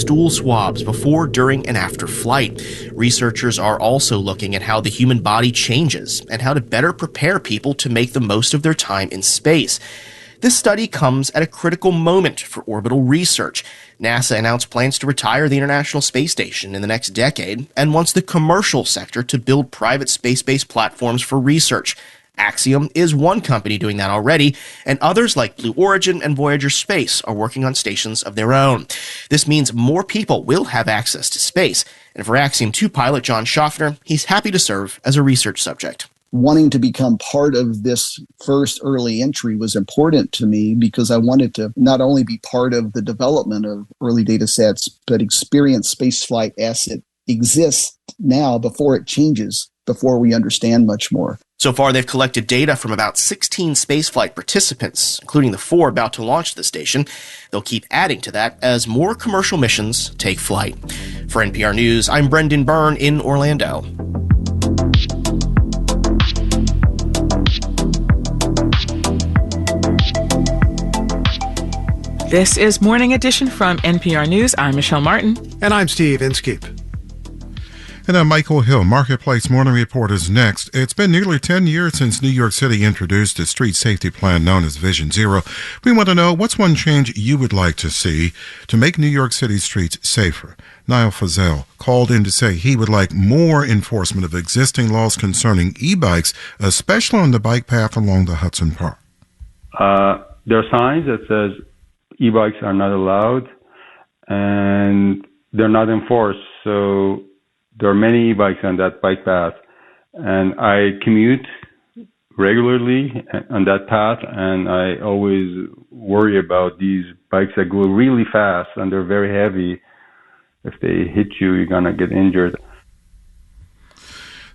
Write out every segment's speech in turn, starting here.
stool swabs before, during, and after flight. Researchers are also looking at how the human body changes and how to better prepare people to make the most of their time in space. This study comes at a critical moment for orbital research. NASA announced plans to retire the International Space Station in the next decade and wants the commercial sector to build private space-based platforms for research. Axiom is one company doing that already, and others like Blue Origin and Voyager Space are working on stations of their own. This means more people will have access to space, and for Axiom 2 pilot John Schaffner, he's happy to serve as a research subject. Wanting to become part of this first early entry was important to me because I wanted to not only be part of the development of early data sets, but experience spaceflight as it exists now before it changes, before we understand much more. So far, they've collected data from about 16 spaceflight participants, including the 4 about to launch the station. They'll keep adding to that as more commercial missions take flight. For NPR News, I'm Brendan Byrne in Orlando. This is Morning Edition from NPR News. I'm Michelle Martin. And I'm Steve Inskeep. And I'm Michael Hill. Marketplace Morning Report is next. It's been nearly 10 years since New York City introduced a street safety plan known as Vision Zero. We want to know what's one change you would like to see to make New York City streets safer. Niall Fazell called in to say he would like more enforcement of existing laws concerning e-bikes, especially on the bike path along the Hudson Park. There are signs that says e-bikes are not allowed and they're not enforced. So there are many e-bikes on that bike path, and I commute regularly on that path, and I always worry about these bikes that go really fast and they're very heavy. If they hit you, you're going to get injured.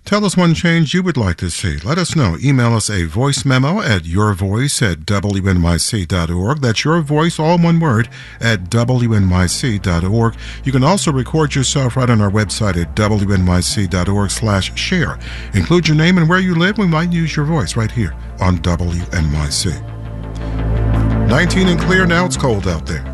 Tell us one change you would like to see. Let us know. Email us a voice memo at yourvoice@wnyc.org. That's your voice, all one word, at wnyc.org. You can also record yourself right on our website at wnyc.org/share. Include your name and where you live. We might use your voice right here on WNYC. 19 and clear now. It's cold out there.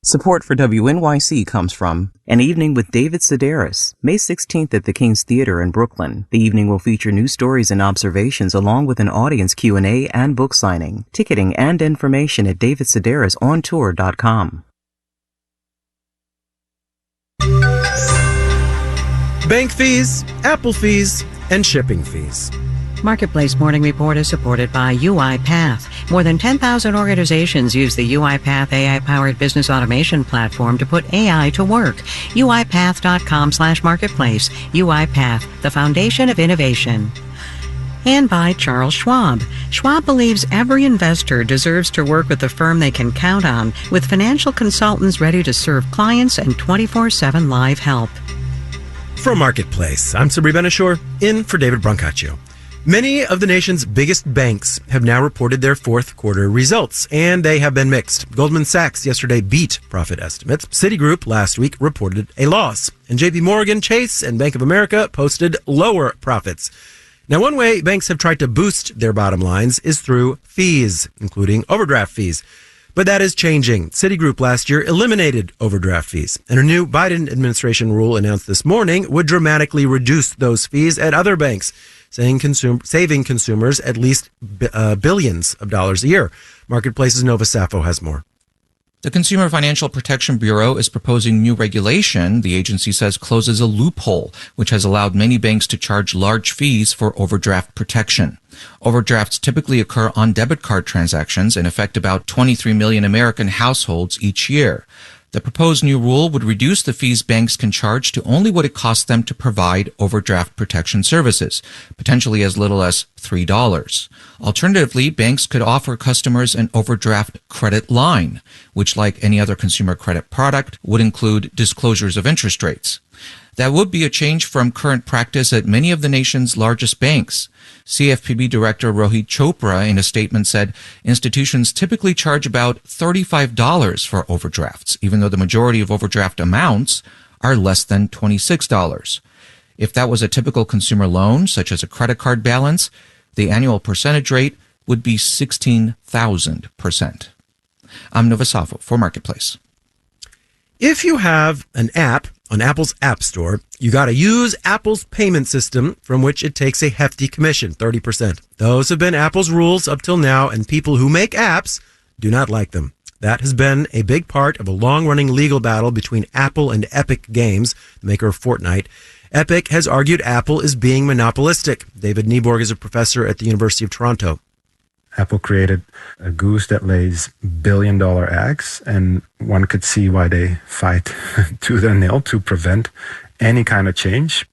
Support for WNYC comes from An Evening with David Sedaris, May 16th at the King's Theater in Brooklyn. The evening will feature news stories and observations along with an audience Q&A and book signing. Ticketing and information at davidsedarisontour.com. Bank fees, Apple fees, and shipping fees. Marketplace Morning Report is supported by UiPath. More than 10,000 organizations use the UiPath AI-powered business automation platform to put AI to work. UiPath.com/marketplace. UiPath, the foundation of innovation. And by Charles Schwab. Schwab believes every investor deserves to work with a firm they can count on, with financial consultants ready to serve clients and 24/7 live help. From Marketplace, I'm Sabri Benashore, in for David Brancaccio. Many of the nation's biggest banks have now reported their fourth quarter results, and they have been mixed. Goldman Sachs yesterday beat profit estimates. Citigroup last week reported a loss, and JP Morgan, Chase, and Bank of America posted lower profits. Now, one way banks have tried to boost their bottom lines is through fees, including overdraft fees. But that is changing. Citigroup last year eliminated overdraft fees, and a new Biden administration rule announced this morning would dramatically reduce those fees at other banks, saving consumers at least billions of dollars a year. Marketplace's Nova Safo has more. The Consumer Financial Protection Bureau is proposing new regulation the agency says closes a loophole, which has allowed many banks to charge large fees for overdraft protection. Overdrafts typically occur on debit card transactions and affect about 23 million American households each year. The proposed new rule would reduce the fees banks can charge to only what it costs them to provide overdraft protection services, potentially as little as $3. Alternatively, banks could offer customers an overdraft credit line, which, like any other consumer credit product, would include disclosures of interest rates. That would be a change from current practice at many of the nation's largest banks. CFPB Director Rohit Chopra in a statement said institutions typically charge about $35 for overdrafts, even though the majority of overdraft amounts are less than $26. If that was a typical consumer loan, such as a credit card balance, the annual percentage rate would be 16,000%. I'm Nova Savo for Marketplace. If you have an app on Apple's App Store, you got to use Apple's payment system, from which it takes a hefty commission, 30%. Those have been Apple's rules up till now, and people who make apps do not like them. That has been a big part of a long-running legal battle between Apple and Epic Games, the maker of Fortnite. Epic has argued Apple is being monopolistic. David Nieborg is a professor at the University of Toronto. Apple created a goose that lays billion-dollar eggs, and one could see why they fight tooth and nail to prevent any kind of change.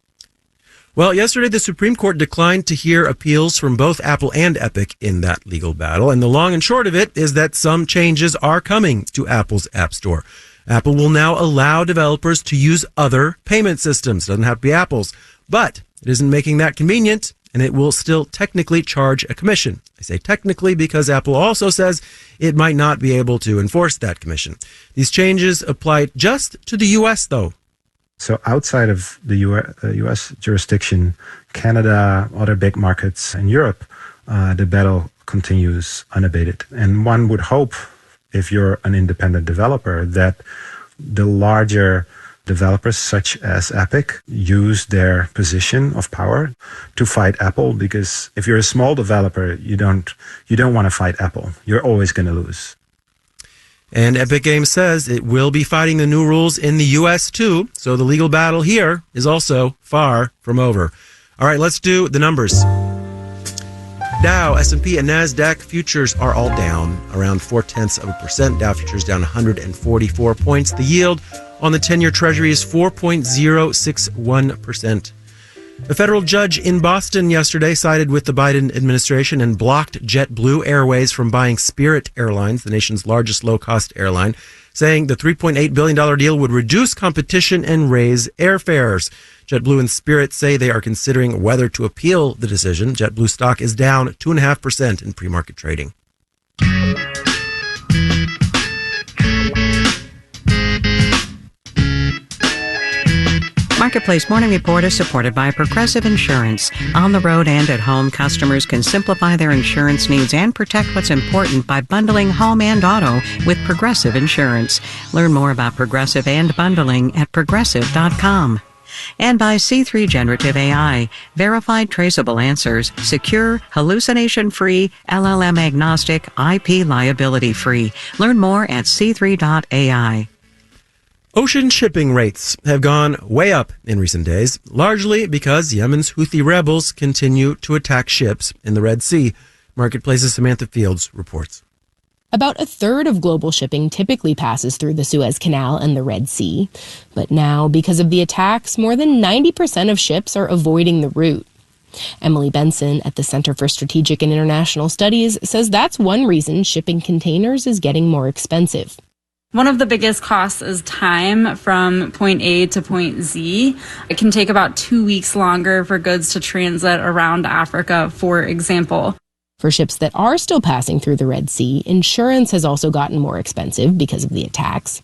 Well, yesterday the Supreme Court declined to hear appeals from both Apple and Epic in that legal battle, and the long and short of it is that some changes are coming to Apple's App Store. Apple will now allow developers to use other payment systems. Doesn't have to be Apple's, but it isn't making that convenient, and it will still technically charge a commission. I say technically because Apple also says it might not be able to enforce that commission. These changes apply just to the U.S., though. So outside of the U.S. jurisdiction, Canada, other big markets, and Europe, the battle continues unabated. And one would hope, if you're an independent developer, that the larger developers such as Epic use their position of power to fight Apple, because if you're a small developer, you don't want to fight Apple. You're always going to lose. And Epic Games says it will be fighting the new rules in the U.S. too, so the legal battle here is also far from over. All right, let's do the numbers. Dow, S&P, and NASDAQ futures are all down around 0.4%. Dow futures down 144 points. The yield on the 10-year Treasury is 4.061%. A federal judge in Boston yesterday sided with the Biden administration and blocked JetBlue Airways from buying Spirit Airlines, the nation's largest low-cost airline, saying the $3.8 billion deal would reduce competition and raise airfares. JetBlue and Spirit say they are considering whether to appeal the decision. JetBlue stock is down 2.5% in pre-market trading. Marketplace Morning Report is supported by Progressive Insurance. On the road and at home, customers can simplify their insurance needs and protect what's important by bundling home and auto with Progressive Insurance. Learn more about Progressive and bundling at progressive.com. And by C3 Generative AI, verified traceable answers, secure, hallucination-free, LLM-agnostic, IP liability-free. Learn more at c3.ai. Ocean shipping rates have gone way up in recent days, largely because Yemen's Houthi rebels continue to attack ships in the Red Sea. Marketplace's Samantha Fields reports. About a third of global shipping typically passes through the Suez Canal and the Red Sea. But now, because of the attacks, more than 90% of ships are avoiding the route. Emily Benson at the Center for Strategic and International Studies says that's one reason shipping containers is getting more expensive. One of the biggest costs is time from point A to point Z. It can take about 2 weeks longer for goods to transit around Africa, for example. For ships that are still passing through the Red Sea, insurance has also gotten more expensive because of the attacks.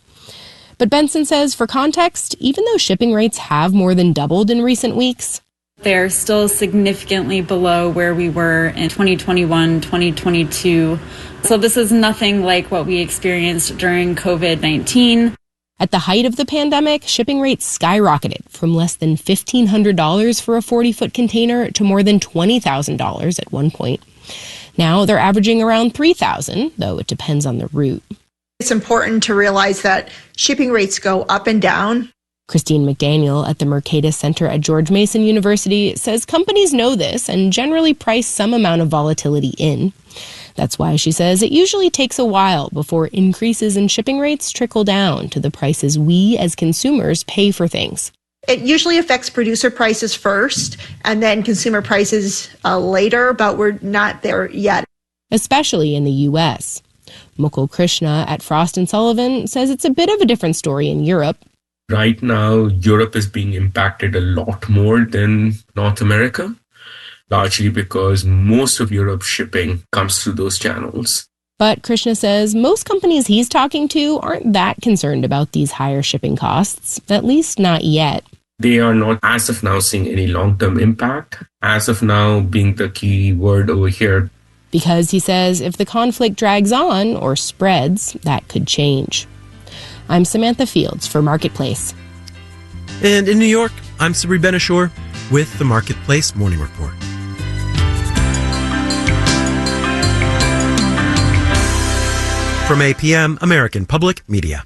But Benson says, for context, even though shipping rates have more than doubled in recent weeks, they're still significantly below where we were in 2021, 2022. So this is nothing like what we experienced during COVID-19. At the height of the pandemic, shipping rates skyrocketed from less than $1,500 for a 40-foot container to more than $20,000 at one point. Now they're averaging around $3,000, though it depends on the route. It's important to realize that shipping rates go up and down. Christine McDaniel at the Mercatus Center at George Mason University says companies know this and generally price some amount of volatility in. That's why she says it usually takes a while before increases in shipping rates trickle down to the prices we as consumers pay for things. It usually affects producer prices first and then consumer prices later, but we're not there yet. Especially in the U.S. Mukul Krishna at Frost & Sullivan says it's a bit of a different story in Europe. Right now, Europe is being impacted a lot more than North America, largely because most of Europe's shipping comes through those channels. But Krishna says most companies he's talking to aren't that concerned about these higher shipping costs, at least not yet. They are not, as of now, seeing any long-term impact. As of now, being the key word over here. Because he says if the conflict drags on or spreads, that could change. I'm Samantha Fields for Marketplace. And in New York, I'm Sabri Benishore with the Marketplace Morning Report. From APM, American Public Media.